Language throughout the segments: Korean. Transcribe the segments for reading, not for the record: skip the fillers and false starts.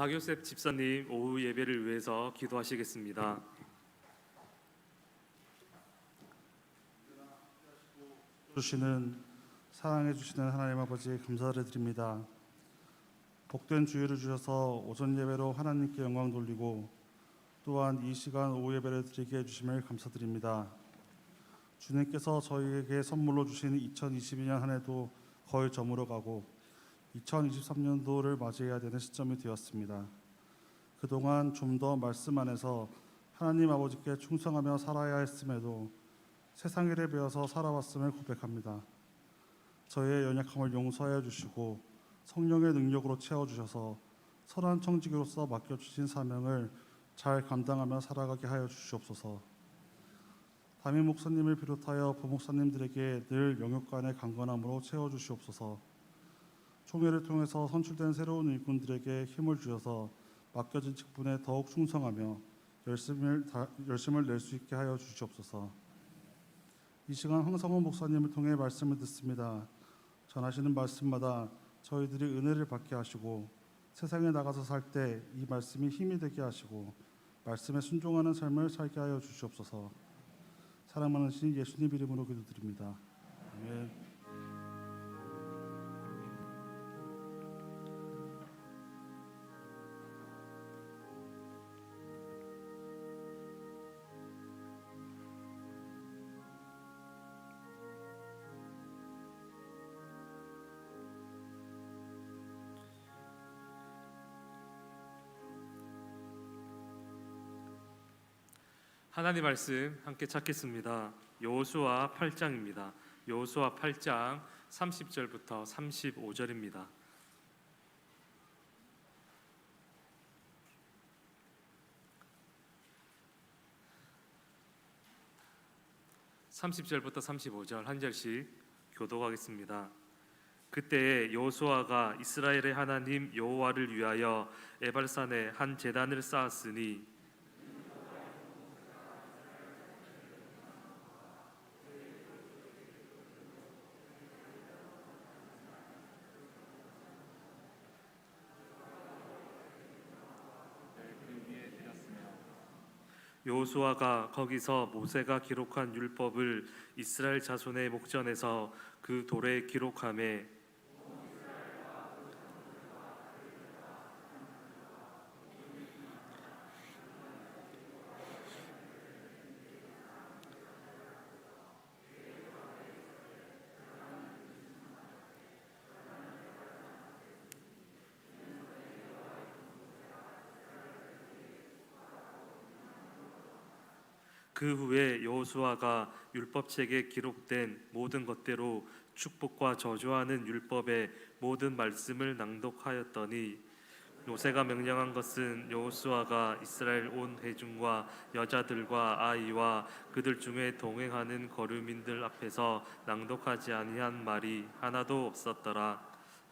박요셉 집사님 오후 예배를 위해서 기도하시겠습니다. 주시는 사랑해 주시는 하나님 아버지 감사를 드립니다. 복된 주일을 주셔서 오전 예배로 하나님께 영광 돌리고 또한 이 시간 오후 예배를 드리게 해주심을 감사드립니다. 주님께서 저희에게 선물로 주신 2022년 한 해도 거의 저물어가고 2023년도를 맞이해야 되는 시점이 되었습니다. 그동안 좀 더 말씀 안에서 하나님 아버지께 충성하며 살아야 했음에도 세상 일에 배워서 살아왔음을 고백합니다. 저의 연약함을 용서하여 주시고 성령의 능력으로 채워주셔서 선한 청지기로서 맡겨주신 사명을 잘 감당하며 살아가게 하여 주시옵소서. 담임 목사님을 비롯하여 부목사님들에게 늘 영육간의 강건함으로 채워주시옵소서. 총회를 통해서 선출된 새로운 일꾼들에게 힘을 주셔서 맡겨진 직분에 더욱 충성하며 열심을 낼 수 있게 하여 주시옵소서. 이 시간 황성원 목사님을 통해 말씀을 듣습니다. 전하시는 말씀마다 저희들이 은혜를 받게 하시고 세상에 나가서 살 때 이 말씀이 힘이 되게 하시고 말씀에 순종하는 삶을 살게 하여 주시옵소서. 사랑 많으신 예수님 이름으로 기도드립니다. 아멘. 하나님 말씀 함께 찾겠습니다. 여호수아 8장입니다. 여호수아 8장 30절부터 35절입니다. (30절부터 35절) 한 절씩 교독하겠습니다. 그때 여호수아가 이스라엘의 하나님 여호와를 위하여 에발산에 한 제단을 쌓았으니 여호수아가 거기서 모세가 기록한 율법을 이스라엘 자손의 목전에서 그 돌에 기록하매 그 후에 여호수아가 율법책에 기록된 모든 것대로 축복과 저주하는 율법의 모든 말씀을 낭독하였더니 모세가 명령한 것은 여호수아가 이스라엘 온 회중과 여자들과 아이와 그들 중에 동행하는 거류민들 앞에서 낭독하지 아니한 말이 하나도 없었더라.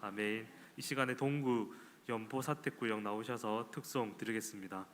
아멘. 이 시간에 동구 연포 사택구역 나오셔서 특송 드리겠습니다.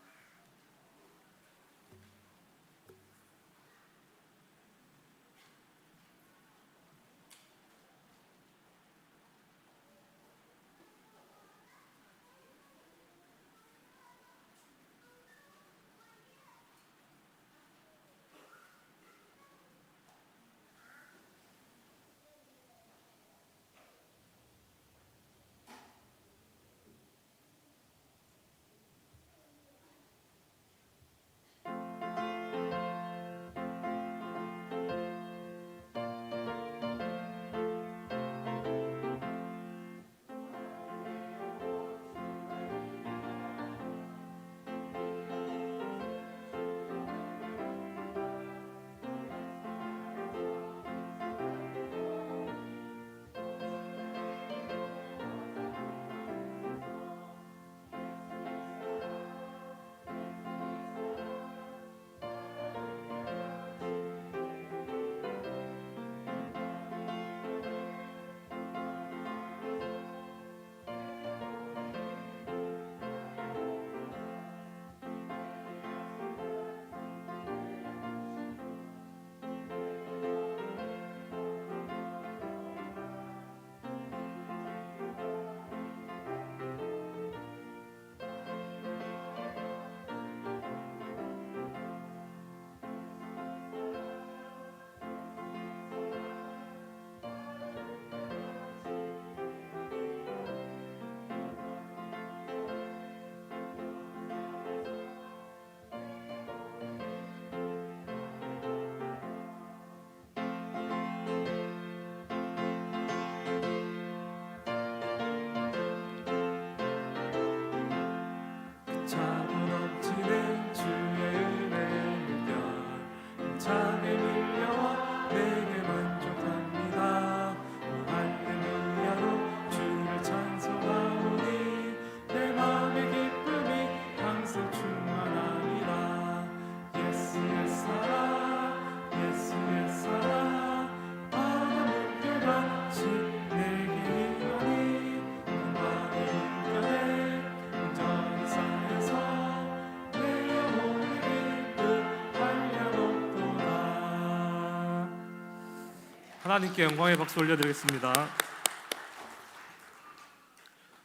하나님께 영광의 박수 올려드리겠습니다.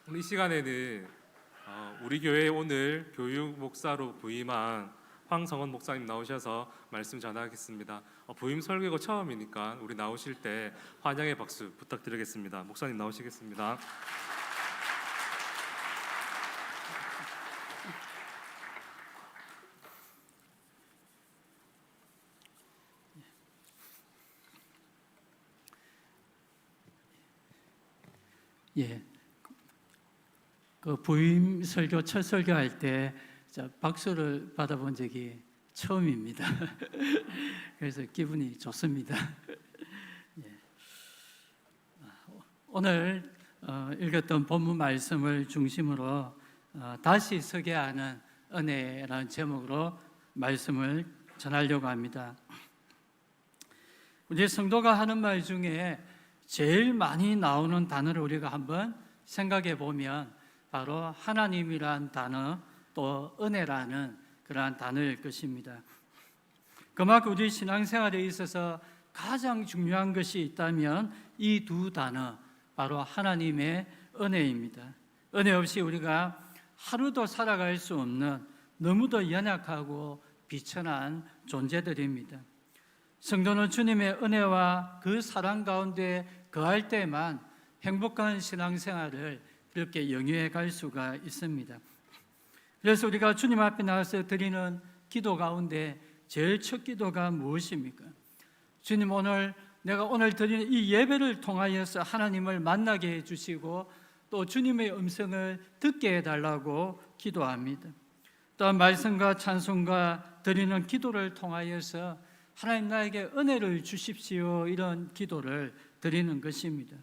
오늘 이 시간에는 우리 교회 오늘 교육 목사로 부임한 황성원 목사님 나오셔서 말씀 전하겠습니다. 부임 설교가 처음이니까 우리 나오실 때 환영의 박수 부탁드리겠습니다. 목사님 나오시겠습니다. 예, 그 부임 설교 첫 설교할 때 박수를 받아본 적이 처음입니다. 그래서 기분이 좋습니다. 예. 오늘 읽었던 본문 말씀을 중심으로 다시 서게 하는 은혜라는 제목으로 말씀을 전하려고 합니다. 우리 성도가 하는 말 중에 제일 많이 나오는 단어를 우리가 한번 생각해 보면 바로 하나님이란 단어, 또 은혜라는 그러한 단어일 것입니다. 그만큼 우리 신앙생활에 있어서 가장 중요한 것이 있다면 이 두 단어, 바로 하나님의 은혜입니다. 은혜 없이 우리가 하루도 살아갈 수 없는 너무도 연약하고 비천한 존재들입니다. 성도는 주님의 은혜와 그 사랑 가운데 거할 때만 행복한 신앙생활을 이렇게 영위해 갈 수가 있습니다. 그래서 우리가 주님 앞에 나와서 드리는 기도 가운데 제일 첫 기도가 무엇입니까? 주님, 내가 오늘 드리는 이 예배를 통하여서 하나님을 만나게 해주시고 또 주님의 음성을 듣게 해달라고 기도합니다. 또한 말씀과 찬송과 드리는 기도를 통하여서 하나님 나에게 은혜를 주십시오, 이런 기도를 드리는 것입니다.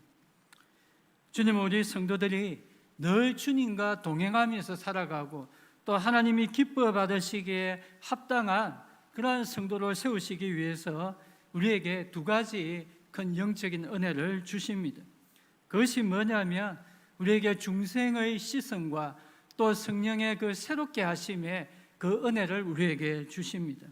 주님, 우리 성도들이 늘 주님과 동행하면서 살아가고 또 하나님이 기뻐 받으시기에 합당한 그러한 성도를 세우시기 위해서 우리에게 두 가지 큰 영적인 은혜를 주십니다. 그것이 뭐냐면 우리에게 중생의 시선과 또 성령의 그 새롭게 하심의 그 은혜를 우리에게 주십니다.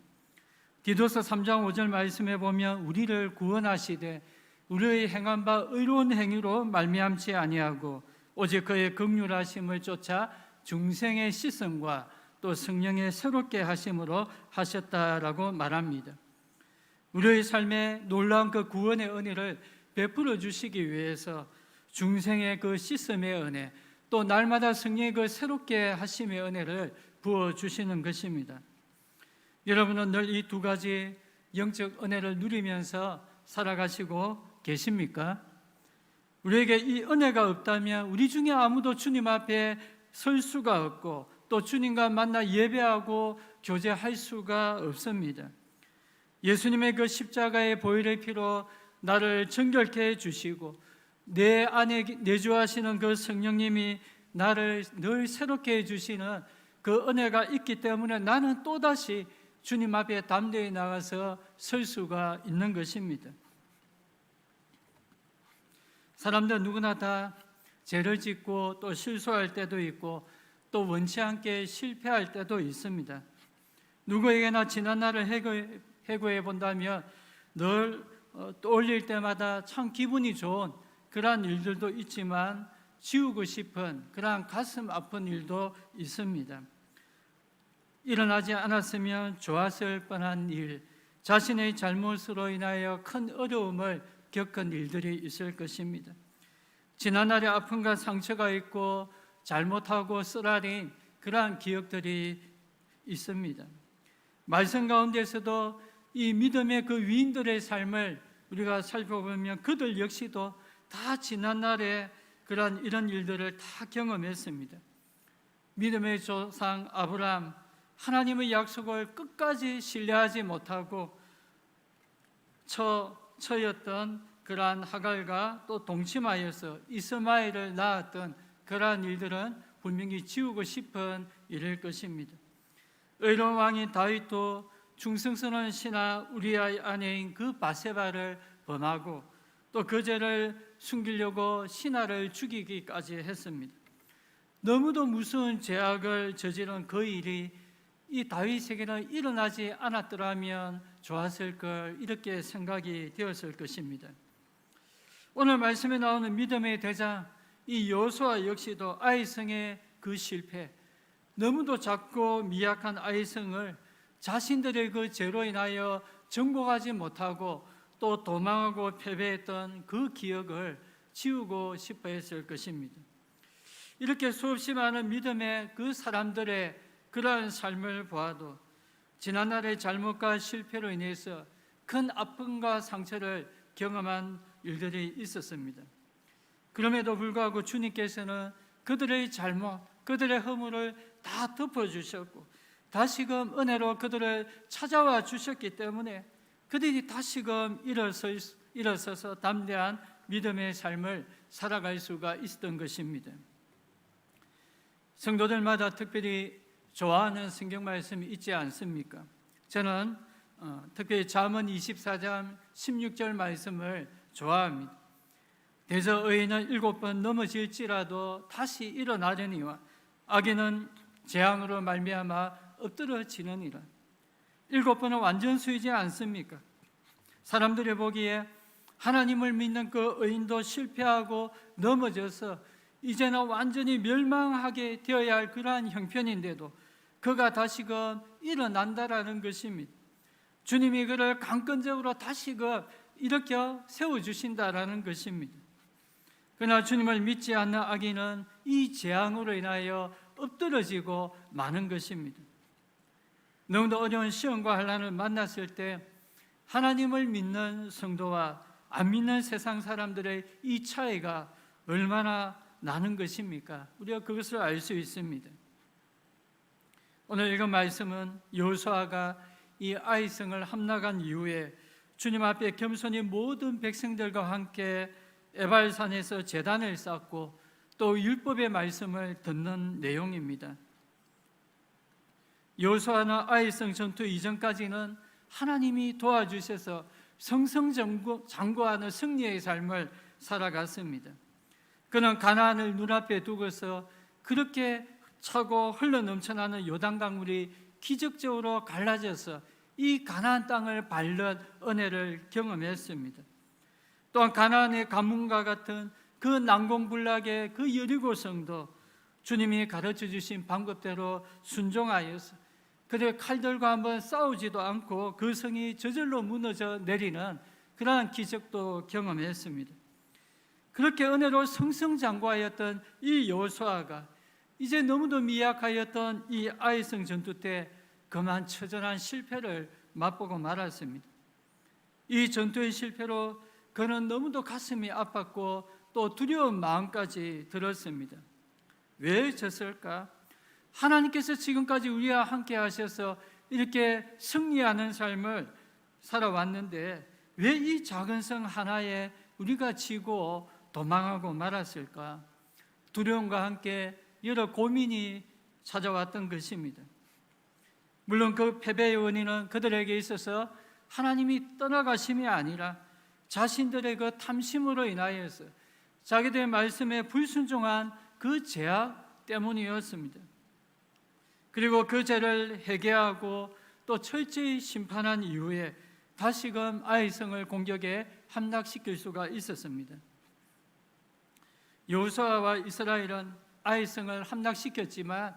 디도서 3장 5절 말씀에 보면 우리를 구원하시되 우리의 행한 바 의로운 행위로 말미암지 아니하고 오직 그의 긍휼하심을 쫓아 중생의 시선과 또 성령의 새롭게 하심으로 하셨다라고 말합니다. 우리의 삶에 놀라운 그 구원의 은혜를 베풀어 주시기 위해서 중생의 그 씻음의 은혜, 또 날마다 성령의 그 새롭게 하심의 은혜를 부어 주시는 것입니다. 여러분은 늘 이 두 가지 영적 은혜를 누리면서 살아가시고 계십니까? 우리에게 이 은혜가 없다면 우리 중에 아무도 주님 앞에 설 수가 없고 또 주님과 만나 예배하고 교제할 수가 없습니다. 예수님의 그 십자가의 보혈의 피로 나를 정결케 해주시고 내 안에 내주하시는 그 성령님이 나를 늘 새롭게 해주시는 그 은혜가 있기 때문에 나는 또다시 주님 앞에 담대히 나가서 설 수가 있는 것입니다. 사람들 누구나 다 죄를 짓고 또 실수할 때도 있고 또 원치 않게 실패할 때도 있습니다. 누구에게나 지난 날을 해고해 본다면 늘 떠올릴 때마다 참 기분이 좋은 그러한 일들도 있지만 지우고 싶은 그러한 가슴 아픈 일도 있습니다. 일어나지 않았으면 좋았을 뻔한 일, 자신의 잘못으로 인하여 큰 어려움을 겪은 일들이 있을 것입니다. 지난날의 아픔과 상처가 있고 잘못하고 쓰라린 그러한 기억들이 있습니다. 말씀 가운데서도 이 믿음의 그 위인들의 삶을 우리가 살펴보면 그들 역시도 다 지난날에 그러한 이런 일들을 다 경험했습니다. 믿음의 조상 아브라함, 하나님의 약속을 끝까지 신뢰하지 못하고 처였던 그러한 하갈과 또 동침하여서 이스마엘을 낳았던 그러한 일들은 분명히 지우고 싶은 일일 것입니다. 의로운 왕인 다윗도 충성스러운 신하 우리아의 아내인 그 바세바를 범하고 또 그 죄를 숨기려고 신하를 죽이기까지 했습니다. 너무도 무서운 죄악을 저지른 그 일이 이 다윗에게는 일어나지 않았더라면 좋았을 걸, 이렇게 생각이 되었을 것입니다. 오늘 말씀에 나오는 믿음의 대장 이 여호수아 역시도 아이성의 그 실패, 너무도 작고 미약한 아이성을 자신들의 그 죄로 인하여 정복하지 못하고 또 도망하고 패배했던 그 기억을 지우고 싶어 했을 것입니다. 이렇게 수없이 많은 믿음의 그 사람들의 그러한 삶을 보아도 지난날의 잘못과 실패로 인해서 큰 아픔과 상처를 경험한 일들이 있었습니다. 그럼에도 불구하고 주님께서는 그들의 잘못, 그들의 허물을 다 덮어주셨고 다시금 은혜로 그들을 찾아와 주셨기 때문에 그들이 다시금 일어서서 담대한 믿음의 삶을 살아갈 수가 있었던 것입니다. 성도들마다 특별히 좋아하는 성경 말씀이 있지 않습니까? 저는 특별히 잠언 24장 16절 말씀을 좋아합니다. 대저 의인은 7번 넘어질지라도 다시 일어나려니와 악인은 재앙으로 말미암아 엎드러지느니라. 7번은 완전 수이지 않습니까? 사람들이 보기에 하나님을 믿는 그 의인도 실패하고 넘어져서 이제는 완전히 멸망하게 되어야 할 그러한 형편인데도 그가 다시금 일어난다라는 것입니다. 주님이 그를 강건적으로 다시금 일으켜 세워주신다라는 것입니다. 그러나 주님을 믿지 않는 악인은 이 재앙으로 인하여 엎드러지고 마는 것입니다. 너무도 어려운 시험과 환난을 만났을 때 하나님을 믿는 성도와 안 믿는 세상 사람들의 이 차이가 얼마나 나는 것입니까? 우리가 그것을 알 수 있습니다. 오늘 읽은 말씀은 여호수아가 이 아이성을 함락한 이후에 주님 앞에 겸손히 모든 백성들과 함께 에발산에서 제단을 쌓고 또 율법의 말씀을 듣는 내용입니다. 여호수아나 아이성 전투 이전까지는 하나님이 도와주셔서 성성장구하는 승리의 삶을 살아갔습니다. 그는 가나안을 눈앞에 두고서 그렇게 차고 흘러넘쳐나는 요단강물이 기적적으로 갈라져서 이 가나안 땅을 밟는 은혜를 경험했습니다. 또한 가나안의 가문과 같은 그 난공불락의 그 여리고 성도 주님이 가르쳐 주신 방법대로 순종하여서 그들의 칼들과 한번 싸우지도 않고 그 성이 저절로 무너져 내리는 그러한 기적도 경험했습니다. 그렇게 은혜로 승승장구하였던 이 여호수아가 이제 너무도 미약하였던 이 아이성 전투 때 그만 처절한 실패를 맛보고 말았습니다. 이 전투의 실패로 그는 너무도 가슴이 아팠고 또 두려운 마음까지 들었습니다. 왜 졌을까? 하나님께서 지금까지 우리와 함께 하셔서 이렇게 승리하는 삶을 살아왔는데 왜 이 작은 성 하나에 우리가 지고 도망하고 말았을까? 두려움과 함께 여러 고민이 찾아왔던 것입니다. 물론 그 패배의 원인은 그들에게 있어서 하나님이 떠나가심이 아니라 자신들의 그 탐심으로 인하여서 자기들의 말씀에 불순종한 그 죄악 때문이었습니다. 그리고 그 죄를 회개하고 또 철저히 심판한 이후에 다시금 아이성을 공격에 함락시킬 수가 있었습니다. 여호수아와 이스라엘은 아이성을 함락시켰지만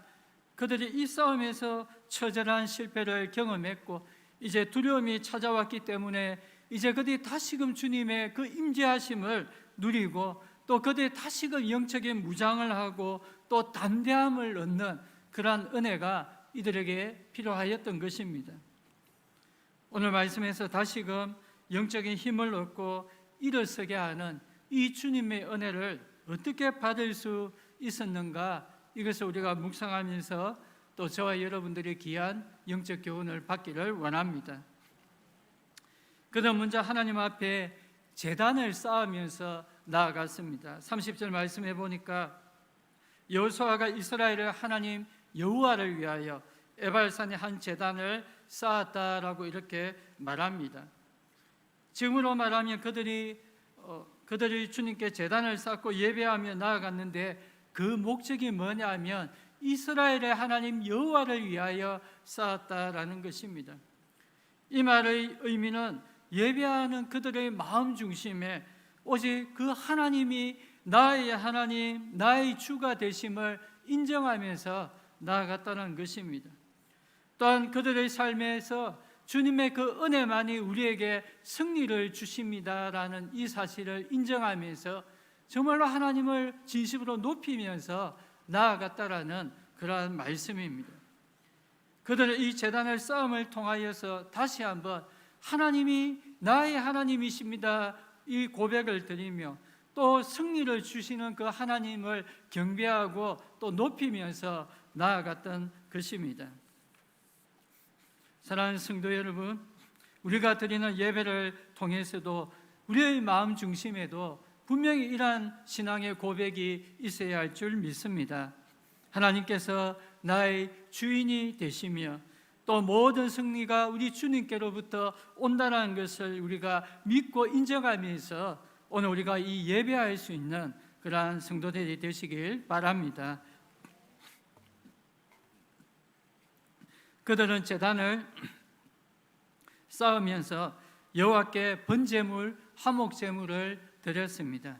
그들이 이 싸움에서 처절한 실패를 경험했고 이제 두려움이 찾아왔기 때문에 이제 그들이 다시금 주님의 그 임재하심을 누리고 또 그들이 다시금 영적인 무장을 하고 또 담대함을 얻는 그러한 은혜가 이들에게 필요하였던 것입니다. 오늘 말씀에서 다시금 영적인 힘을 얻고 일어서게 하는 이 주님의 은혜를 어떻게 받을 수 있었는가, 이것을 우리가 묵상하면서 또 저와 여러분들이 귀한 영적 교훈을 받기를 원합니다. 그는 먼저 하나님 앞에 제단을 쌓으면서 나아갔습니다. 30절 말씀해 보니까 여호수아가 이스라엘의 하나님 여호와를 위하여 에발산에 한 제단을 쌓았다라고 이렇게 말합니다. 지금으로 말하면 그들이 주님께 제단을 쌓고 예배하며 나아갔는데 그 목적이 뭐냐면 이스라엘의 하나님 여호와를 위하여 쌓았다라는 것입니다. 이 말의 의미는 예배하는 그들의 마음 중심에 오직 그 하나님이 나의 하나님, 나의 주가 되심을 인정하면서 나아갔다는 것입니다. 또한 그들의 삶에서 주님의 그 은혜만이 우리에게 승리를 주십니다라는 이 사실을 인정하면서 정말로 하나님을 진심으로 높이면서 나아갔다라는 그러한 말씀입니다. 그들은 이 제단을 싸움을 통하여서 다시 한번 하나님이 나의 하나님이십니다 이 고백을 드리며 또 승리를 주시는 그 하나님을 경배하고 또 높이면서 나아갔던 것입니다. 사랑하는 성도 여러분, 우리가 드리는 예배를 통해서도 우리의 마음 중심에도 분명히 이러한 신앙의 고백이 있어야 할 줄 믿습니다. 하나님께서 나의 주인이 되시며 또 모든 승리가 우리 주님께로부터 온다는 것을 우리가 믿고 인정하면서 오늘 우리가 이 예배할 수 있는 그러한 성도들이 되시길 바랍니다. 그들은 제단을 쌓으면서 여호와께 번제물, 화목제물을 드렸습니다.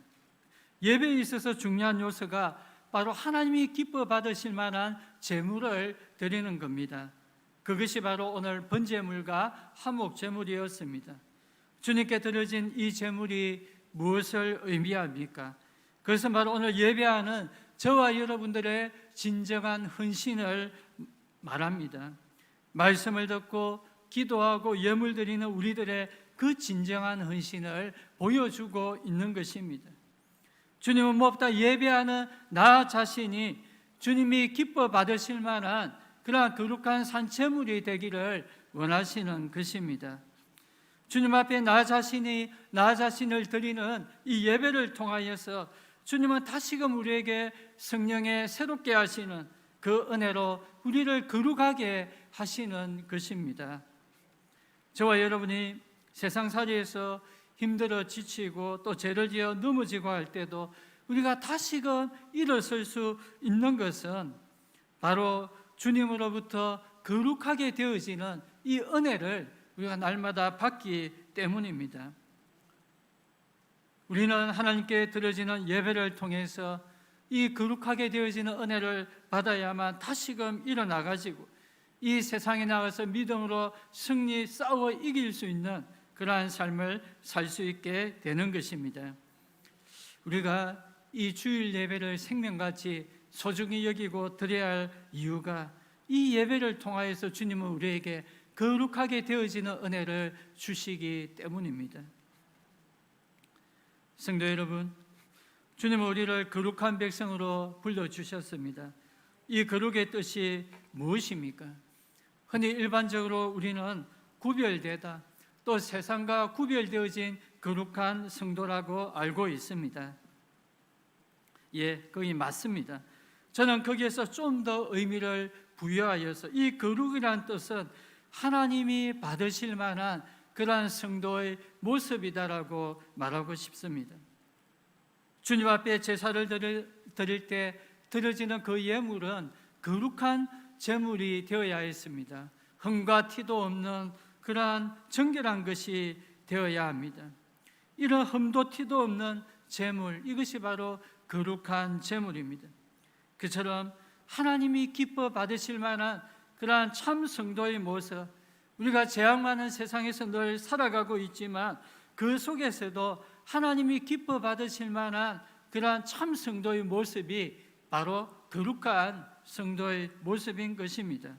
예배에 있어서 중요한 요소가 바로 하나님이 기뻐 받으실 만한 제물을 드리는 겁니다. 그것이 바로 오늘 번제물과 화목제물이었습니다. 주님께 드려진 이 제물이 무엇을 의미합니까? 그것은 바로 오늘 예배하는 저와 여러분들의 진정한 헌신을 말합니다. 말씀을 듣고 기도하고 예물 드리는 우리들의 그 진정한 헌신을 보여주고 있는 것입니다. 주님은 무엇보다 예배하는 나 자신이 주님이 기뻐 받으실 만한 그러한 거룩한 산제물이 되기를 원하시는 것입니다. 주님 앞에 나 자신을 드리는 이 예배를 통하여서 주님은 다시금 우리에게 성령의 새롭게 하시는 그 은혜로 우리를 거룩하게 하시는 것입니다. 저와 여러분이 세상살이에서 힘들어 지치고 또 죄를 지어 넘어지고 할 때도 우리가 다시금 일어설 수 있는 것은 바로 주님으로부터 거룩하게 되어지는 이 은혜를 우리가 날마다 받기 때문입니다. 우리는 하나님께 드려지는 예배를 통해서 이 거룩하게 되어지는 은혜를 받아야만 다시금 일어나가지고 이 세상에 나가서 믿음으로 승리 싸워 이길 수 있는 그러한 삶을 살 수 있게 되는 것입니다. 우리가 이 주일 예배를 생명같이 소중히 여기고 드려야 할 이유가 이 예배를 통하여서 주님은 우리에게 거룩하게 되어지는 은혜를 주시기 때문입니다. 성도 여러분, 주님은 우리를 거룩한 백성으로 불러주셨습니다. 이 거룩의 뜻이 무엇입니까? 흔히 일반적으로 우리는 구별되다, 또 세상과 구별되어진 거룩한 성도라고 알고 있습니다. 예, 거기 맞습니다. 저는 거기에서 좀 더 의미를 부여하여서 이 거룩이라는 뜻은 하나님이 받으실 만한 그러한 성도의 모습이다라고 말하고 싶습니다. 주님 앞에 제사를 드릴 때 드려지는 그 예물은 거룩한 제물이 되어야 했습니다. 흠과 티도 없는 그러한 정결한 것이 되어야 합니다. 이런 흠도 티도 없는 제물, 이것이 바로 거룩한 제물입니다. 그처럼 하나님이 기뻐 받으실 만한 그러한 참 성도의 모습, 우리가 죄악 많은 세상에서 늘 살아가고 있지만 그 속에서도 하나님이 기뻐 받으실 만한 그러한 참 성도의 모습이 바로 거룩한 성도의 모습인 것입니다.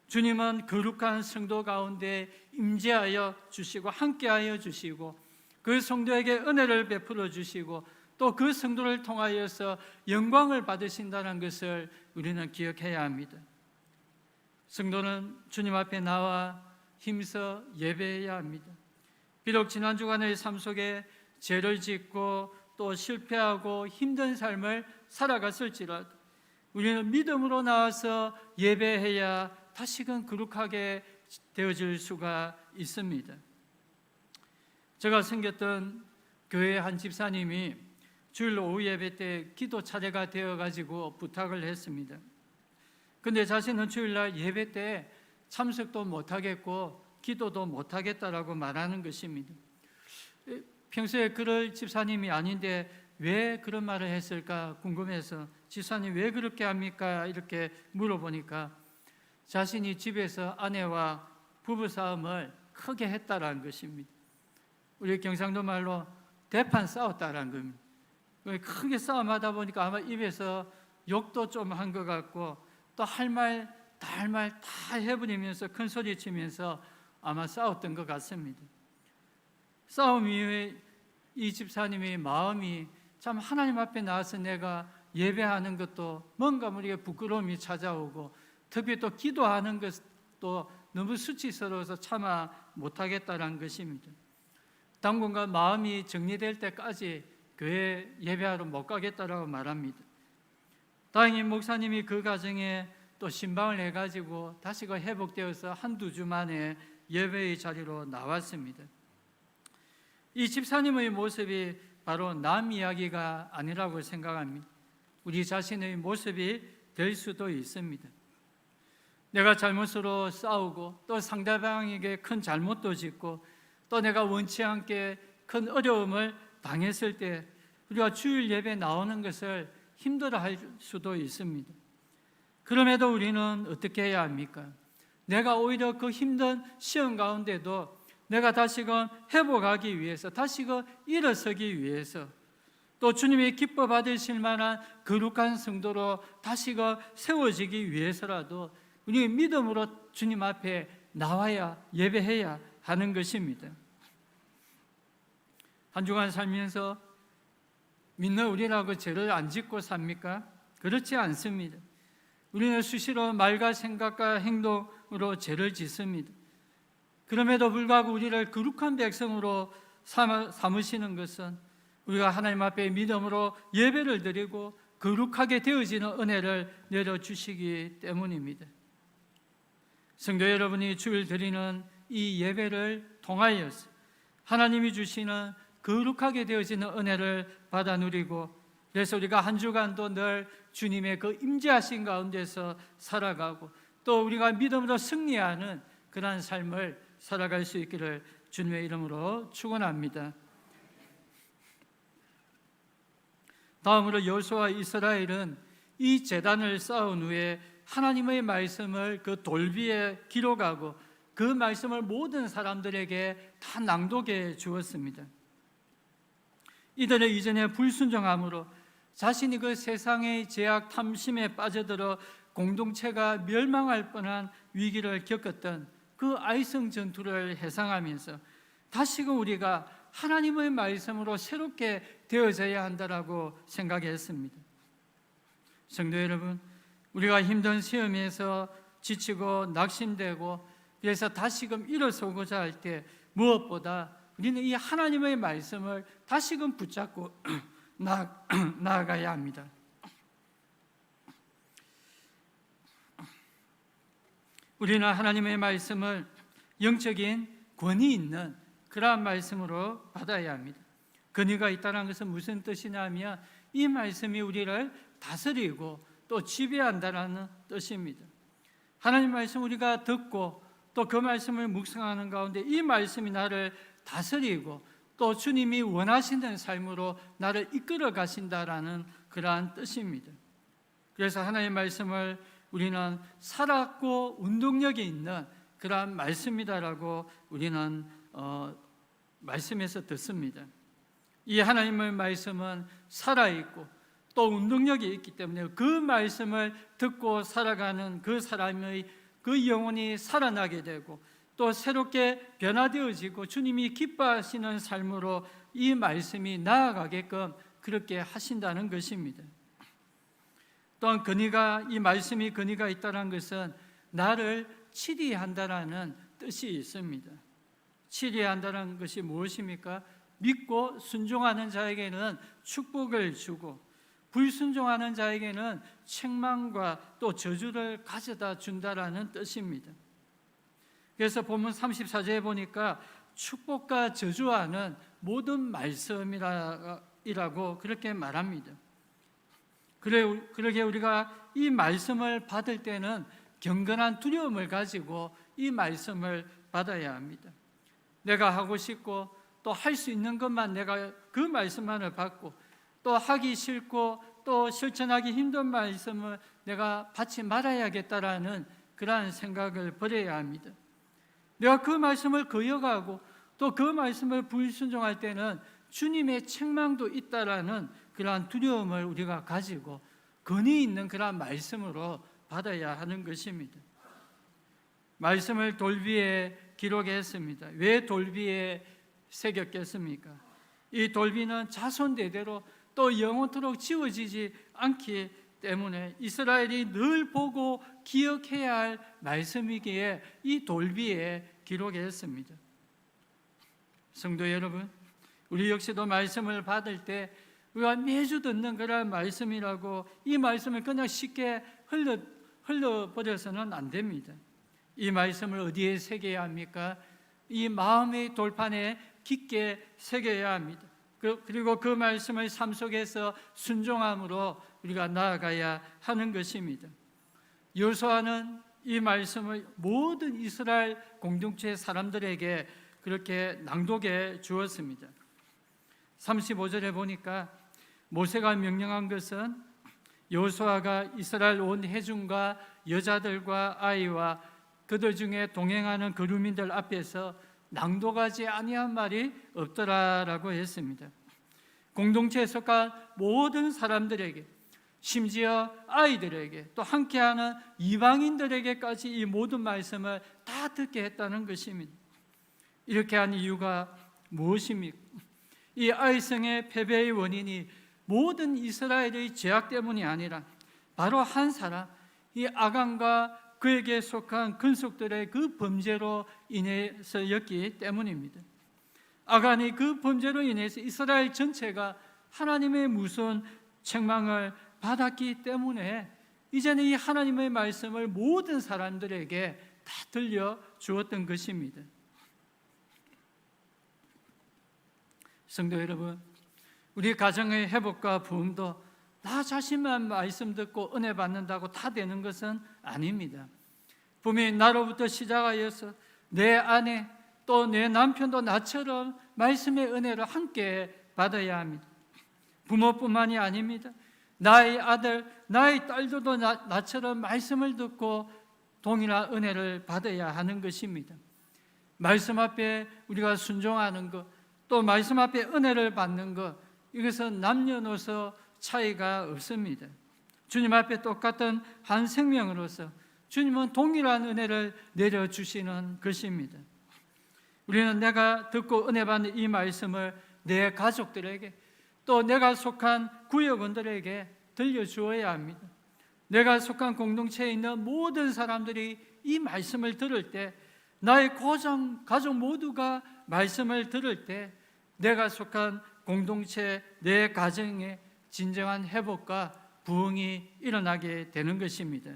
주님은 거룩한 성도 가운데 임재하여 주시고 함께하여 주시고 그 성도에게 은혜를 베풀어 주시고 또 그 성도를 통하여서 영광을 받으신다는 것을 우리는 기억해야 합니다. 성도는 주님 앞에 나와 힘써 예배해야 합니다. 비록 지난 주간의 삶 속에 죄를 짓고 또 실패하고 힘든 삶을 살아갔을지라도 우리는 믿음으로 나와서 예배해야 다시금 거룩하게 되어질 수가 있습니다. 제가 섬겼던 교회 한 집사님이 주일 오후 예배 때 기도 차례가 되어가지고 부탁을 했습니다. 근데 자신은 주일날 예배 때 참석도 못하겠고 기도도 못하겠다라고 말하는 것입니다. 평소에 그럴 집사님이 아닌데 왜 그런 말을 했을까 궁금해서 집사님 왜 그렇게 합니까? 이렇게 물어보니까 자신이 집에서 아내와 부부싸움을 크게 했다라는 것입니다. 우리 경상도 말로 대판 싸웠다라는 겁니다. 크게 싸움하다 보니까 아마 입에서 욕도 좀 한 것 같고 또 할 말 다 해버리면서 큰 소리 치면서 아마 싸웠던 것 같습니다. 싸움 이후에 이 집사님의 마음이 참 하나님 앞에 나와서 내가 예배하는 것도 뭔가 우리에게 부끄러움이 찾아오고 특히 또 기도하는 것도 너무 수치스러워서 참아 못하겠다는 것입니다. 당분간 마음이 정리될 때까지 교회 예배하러 못 가겠다라고 말합니다. 다행히 목사님이 그 과정에 또 신방을 해가지고 다시가 회복되어서 한두 주 만에 예배의 자리로 나왔습니다. 이 집사님의 모습이 바로 남 이야기가 아니라고 생각합니다. 우리 자신의 모습이 될 수도 있습니다. 내가 잘못으로 싸우고 또 상대방에게 큰 잘못도 짓고 또 내가 원치 않게 큰 어려움을 당했을 때 우리가 주일 예배 나오는 것을 힘들어할 수도 있습니다. 그럼에도 우리는 어떻게 해야 합니까? 내가 오히려 그 힘든 시험 가운데도 내가 다시금 회복하기 위해서 다시금 일어서기 위해서 또 주님이 기뻐 받으실 만한 거룩한 성도로 다시금 세워지기 위해서라도 우리 믿음으로 주님 앞에 나와야 예배해야 하는 것입니다. 한 주간 살면서 믿는 우리라고 죄를 안 짓고 삽니까? 그렇지 않습니다. 우리는 수시로 말과 생각과 행동으로 죄를 짓습니다. 그럼에도 불구하고 우리를 거룩한 백성으로 삼으시는 것은 우리가 하나님 앞에 믿음으로 예배를 드리고 거룩하게 되어지는 은혜를 내려주시기 때문입니다. 성도 여러분이 주일 드리는 이 예배를 통하여서 하나님이 주시는 거룩하게 되어지는 은혜를 받아 누리고 그래서 우리가 한 주간도 늘 주님의 그 임재하신 가운데서 살아가고 또 우리가 믿음으로 승리하는 그러한 삶을 살아갈 수 있기를 주님의 이름으로 축원합니다. 다음으로 여호수아와 이스라엘은 이 제단을 쌓은 후에 하나님의 말씀을 그 돌비에 기록하고 그 말씀을 모든 사람들에게 다 낭독해 주었습니다. 이들의 이전에 불순종함으로 자신이 그 세상의 제약 탐심에 빠져들어 공동체가 멸망할 뻔한 위기를 겪었던 그 아이성 전투를 회상하면서 다시금 우리가 하나님의 말씀으로 새롭게 되어져야 한다라고 생각했습니다. 성도 여러분, 우리가 힘든 시험에서 지치고 낙심되고 그래서 다시금 일어서고자 할 때 무엇보다 우리는 이 하나님의 말씀을 다시금 붙잡고 나아가야 합니다. 우리는 하나님의 말씀을 영적인 권위 있는 그러한 말씀으로 받아야 합니다. 권위가 있다는 것은 무슨 뜻이냐면 이 말씀이 우리를 다스리고 또 지배한다는 뜻입니다. 하나님 말씀 우리가 듣고 또 그 말씀을 묵상하는 가운데 이 말씀이 나를 다스리고 또 주님이 원하시는 삶으로 나를 이끌어 가신다라는 그러한 뜻입니다. 그래서 하나님의 말씀을 우리는 살았고 운동력이 있는 그러한 말씀이다라고 우리는 말씀에서 듣습니다. 이 하나님의 말씀은 살아있고 또 운동력이 있기 때문에 그 말씀을 듣고 살아가는 그 사람의 그 영혼이 살아나게 되고 또 새롭게 변화되어지고 주님이 기뻐하시는 삶으로 이 말씀이 나아가게끔 그렇게 하신다는 것입니다. 또한 이 말씀이 권위가 있다는 것은 나를 치리한다라는 뜻이 있습니다. 치리한다는 것이 무엇입니까? 믿고 순종하는 자에게는 축복을 주고 불순종하는 자에게는 책망과 또 저주를 가져다 준다라는 뜻입니다. 그래서 본문 34절에 보니까 축복과 저주하는 모든 말씀이라고 그렇게 말합니다. 그러게 우리가 이 말씀을 받을 때는 경건한 두려움을 가지고 이 말씀을 받아야 합니다. 내가 하고 싶고 또 할 수 있는 것만 내가 그 말씀만을 받고 또 하기 싫고 또 실천하기 힘든 말씀을 내가 받지 말아야겠다라는 그러한 생각을 버려야 합니다. 내가 그 말씀을 거역하고 또 그 말씀을 불순종할 때는 주님의 책망도 있다라는 그러한 두려움을 우리가 가지고 근위 있는 그러한 말씀으로 받아야 하는 것입니다. 말씀을 돌비에 기록했습니다. 왜 돌비에 새겼겠습니까? 이 돌비는 자손 대대로 또 영원토록 지워지지 않기 때문에 이스라엘이 늘 보고 기억해야 할 말씀이기에 이 돌비에 기록했습니다. 성도 여러분, 우리 역시도 말씀을 받을 때 우리가 매주 듣는 그런 말씀이라고 이 말씀을 그냥 쉽게 흘려버려서는 안 됩니다. 이 말씀을 어디에 새겨야 합니까? 이 마음의 돌판에 깊게 새겨야 합니다. 그리고 그 말씀을 삶 속에서 순종함으로 우리가 나아가야 하는 것입니다. 여호수아는 이 말씀을 모든 이스라엘 공동체 사람들에게 그렇게 낭독해 주었습니다. 35절에 보니까 모세가 명령한 것은 여호수아가 이스라엘 온 회중과 여자들과 아이와 그들 중에 동행하는 거류민들 앞에서 낭독하지 아니한 말이 없더라라고 했습니다. 공동체에 속한 모든 사람들에게, 심지어 아이들에게, 또 함께하는 이방인들에게까지 이 모든 말씀을 다 듣게 했다는 것입니다. 이렇게 한 이유가 무엇입니까? 이 아이성의 패배의 원인이 모든 이스라엘의 죄악 때문이 아니라 바로 한 사람, 이 아간과 그에게 속한 근속들의 그 범죄로 인해서였기 때문입니다. 아간이 그 범죄로 인해서 이스라엘 전체가 하나님의 무서운 책망을 받았기 때문에 이제는 이 하나님의 말씀을 모든 사람들에게 다 들려주었던 것입니다. 성도 여러분, 우리 가정의 회복과 부흥도 나 자신만 말씀 듣고 은혜 받는다고 다 되는 것은 아닙니다. 분명히 나로부터 시작하여서 내 아내 또 내 남편도 나처럼 말씀의 은혜를 함께 받아야 합니다. 부모뿐만이 아닙니다. 나의 아들, 나의 딸들도 나처럼 말씀을 듣고 동일한 은혜를 받아야 하는 것입니다. 말씀 앞에 우리가 순종하는 것, 또 말씀 앞에 은혜를 받는 것, 이것은 남녀노소 차이가 없습니다. 주님 앞에 똑같은 한 생명으로서 주님은 동일한 은혜를 내려주시는 것입니다. 우리는 내가 듣고 은혜 받는 이 말씀을 내 가족들에게 또 내가 속한 구역원들에게 들려주어야 합니다. 내가 속한 공동체에 있는 모든 사람들이 이 말씀을 들을 때, 나의 가족 모두가 말씀을 들을 때 내가 속한 공동체, 내 가정에 진정한 회복과 부흥이 일어나게 되는 것입니다.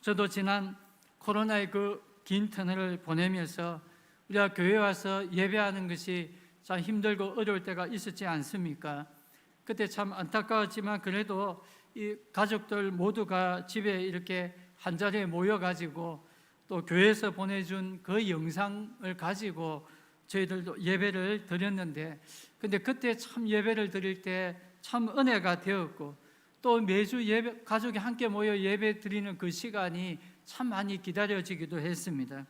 저도 지난 코로나의 그 긴 터널을 보내면서 우리가 교회 와서 예배하는 것이 참 힘들고 어려울 때가 있었지 않습니까? 그때 참 안타까웠지만 그래도 이 가족들 모두가 집에 이렇게 한 자리에 모여가지고 또 교회에서 보내준 그 영상을 가지고 저희들도 예배를 드렸는데, 근데 그때 참 예배를 드릴 때 참 은혜가 되었고, 또 매주 예배, 가족이 함께 모여 예배 드리는 그 시간이 참 많이 기다려지기도 했습니다.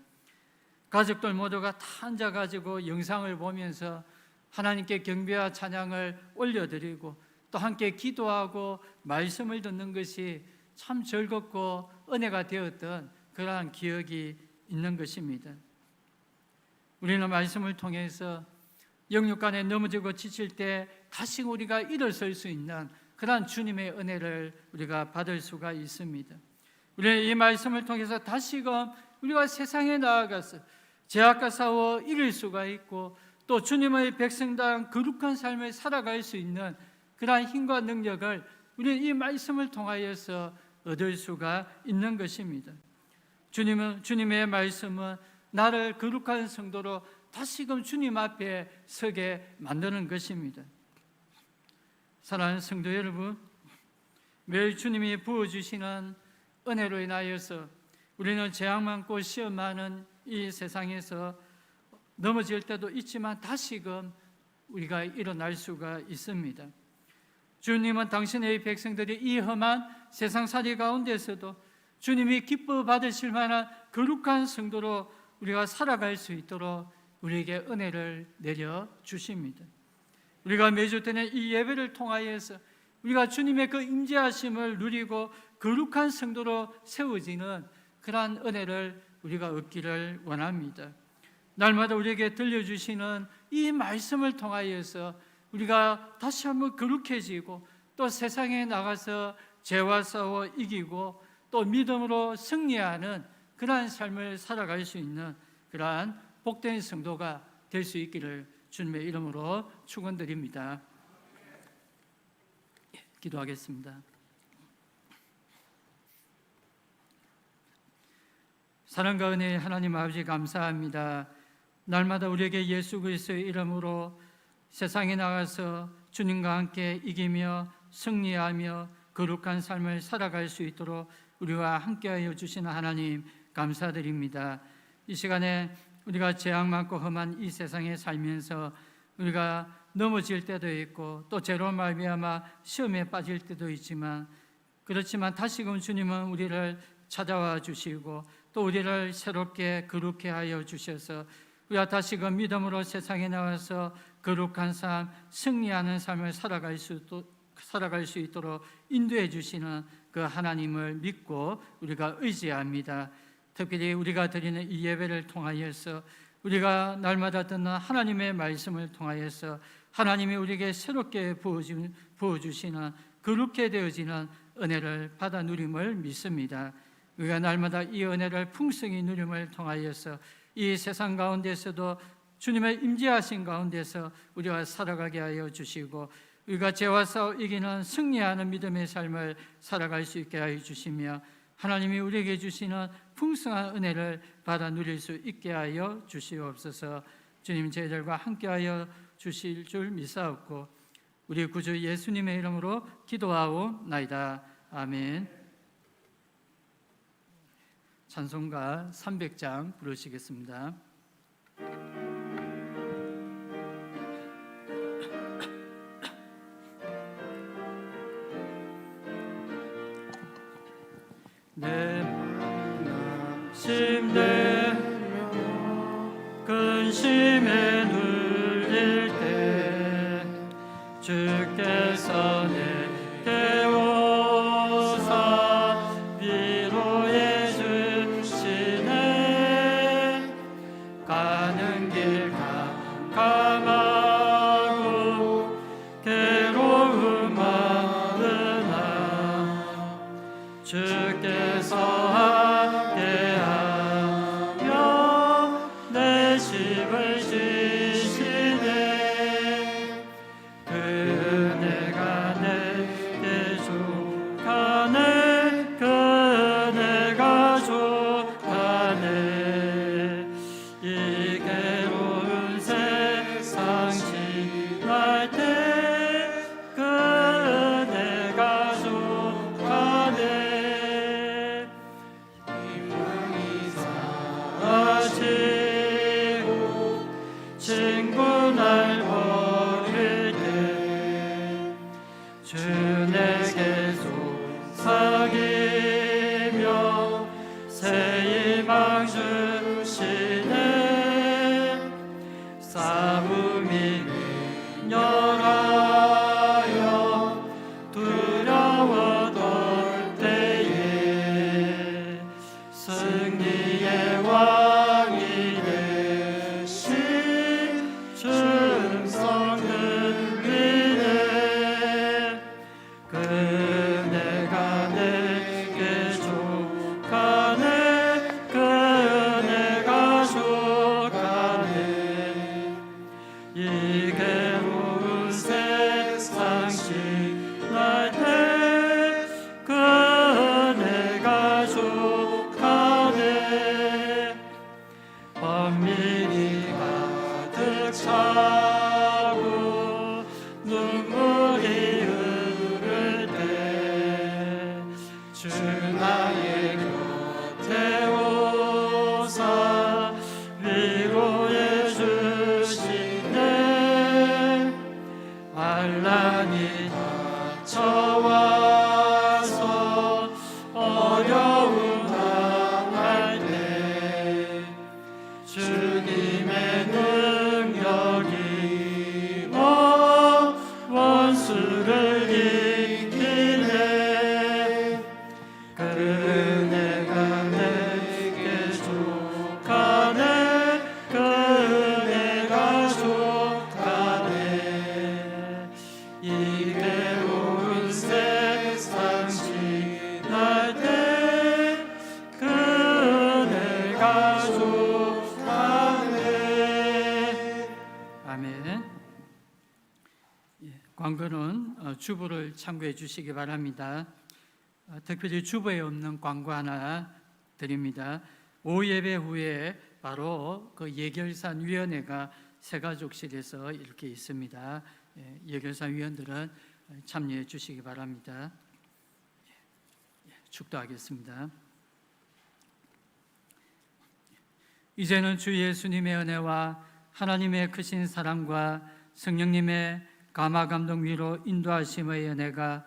가족들 모두가 다 앉아가지고 영상을 보면서 하나님께 경배와 찬양을 올려드리고 또 함께 기도하고 말씀을 듣는 것이 참 즐겁고 은혜가 되었던 그러한 기억이 있는 것입니다. 우리는 말씀을 통해서 영육간에 넘어지고 지칠 때 다시 우리가 일어설 수 있는 그러한 주님의 은혜를 우리가 받을 수가 있습니다. 우리는 이 말씀을 통해서 다시금 우리가 세상에 나아가서 죄악과 싸워 이길 수가 있고 또 주님의 백성다운 거룩한 삶을 살아갈 수 있는 그러한 힘과 능력을 우리는 이 말씀을 통하여서 얻을 수가 있는 것입니다. 주님의 말씀은 나를 거룩한 성도로 다시금 주님 앞에 서게 만드는 것입니다. 사랑하는 성도 여러분, 매일 주님이 부어주시는 은혜로 인하여서 우리는 재앙 많고 시험 많은 이 세상에서 넘어질 때도 있지만 다시금 우리가 일어날 수가 있습니다. 주님은 당신의 백성들이 이 험한 세상살이 가운데서도 주님이 기뻐 받으실 만한 거룩한 성도로 우리가 살아갈 수 있도록 우리에게 은혜를 내려 주십니다. 우리가 매주 드는 이 예배를 통하여서 우리가 주님의 그 임재하심을 누리고 거룩한 성도로 세워지는 그러한 은혜를 우리가 얻기를 원합니다. 날마다 우리에게 들려주시는 이 말씀을 통하여서 우리가 다시 한번 거룩해지고 또 세상에 나가서 죄와 싸워 이기고 또 믿음으로 승리하는 그러한 삶을 살아갈 수 있는 그러한 복된 성도가 될 수 있기를 주님의 이름으로 축원드립니다. 기도하겠습니다. 사랑과 은혜의 하나님 아버지 감사합니다. 날마다 우리에게 예수 그리스도의 이름으로 세상에 나가서 주님과 함께 이기며 승리하며 거룩한 삶을 살아갈 수 있도록 우리와 함께하여 주시는 하나님 감사드립니다. 이 시간에 우리가 죄악 많고 험한 이 세상에 살면서 우리가 넘어질 때도 있고 또 죄로 말미암아 시험에 빠질 때도 있지만 그렇지만 다시금 주님은 우리를 찾아와 주시고 또 우리를 새롭게 거룩해 하여 주셔서 우리가 다시금 믿음으로 세상에 나와서 거룩한 삶, 승리하는 삶을 살아갈 수 있도록 인도해 주시는 그 하나님을 믿고 우리가 의지합니다. 특별히 우리가 드리는 이 예배를 통하여서 우리가 날마다 듣는 하나님의 말씀을 통하여서 하나님이 우리에게 새롭게 부어주시는 거룩게 되어지는 은혜를 받아 누림을 믿습니다. 우리가 날마다 이 은혜를 풍성히 누림을 통하여서 이 세상 가운데서도 주님의 임재하신 가운데서 우리가 살아가게 하여 주시고 우리가 죄와 싸워 이기는 승리하는 믿음의 삶을 살아갈 수 있게 하여 주시며 하나님이 우리에게 주시는 풍성한 은혜를 받아 누릴 수 있게 하여 주시옵소서. 주님 저희들과 함께하여 주실 줄 믿사옵고 우리 구주 예수님의 이름으로 기도하오나이다. 아멘. 찬송가 300장 부르시겠습니다. 내 심 내며 근심에 눌릴 때 주께서 내게 오사 위로해 주시네. 가는 길 캄캄하고 괴로움 많으나 주께서 함께하며 내 힘을 주시네. 그 은혜가 내게 족하네. 그 은혜가 족하네. 이 괴로운 세상 지날 때 그 은혜가 족하네. 사랑하시고 친구 날 버릴 때 주 내게 속삭이며 새 희망 주시네. 싸움이 멸하여 두려워 떨 때에 승리의 왕이 되신 주 음성 들리네. 그 혼란이 닥쳐와서 어려움 당할 때 주님의 능력이 원수를 이기네. 그 은혜가 내게 족하네. 그 은혜가 족하네. 이 괴로운 세상 지날 때 그 은혜가 족하네. 아멘. 광고는 주보를 참고해 주시기 바랍니다. 특별히 주보에 없는 광고 하나 드립니다. 오후 예배 후에 바로 그 예결산 위원회가 새가족실에서 이렇게 있습니다. 예결산 위원들은 참여해 주시기 바랍니다. 축도하겠습니다. 이제는 주 예수님의 은혜와 하나님의 크신 사랑과 성령님의 감화 감동 위로 인도하심의 은혜가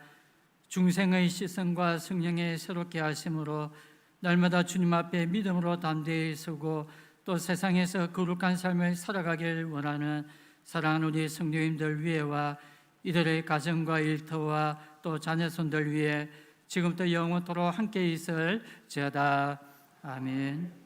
중생의 시선과 성령의 새롭게 하심으로 날마다 주님 앞에 믿음으로 담대히 서고 또 세상에서 거룩한 삶을 살아가길 원하는 사랑하는 우리 성도님들 위에와 이들의 가정과 일터와 또 자녀손들 위에 지금부터 영원토록 함께 있을 지어다. 아멘.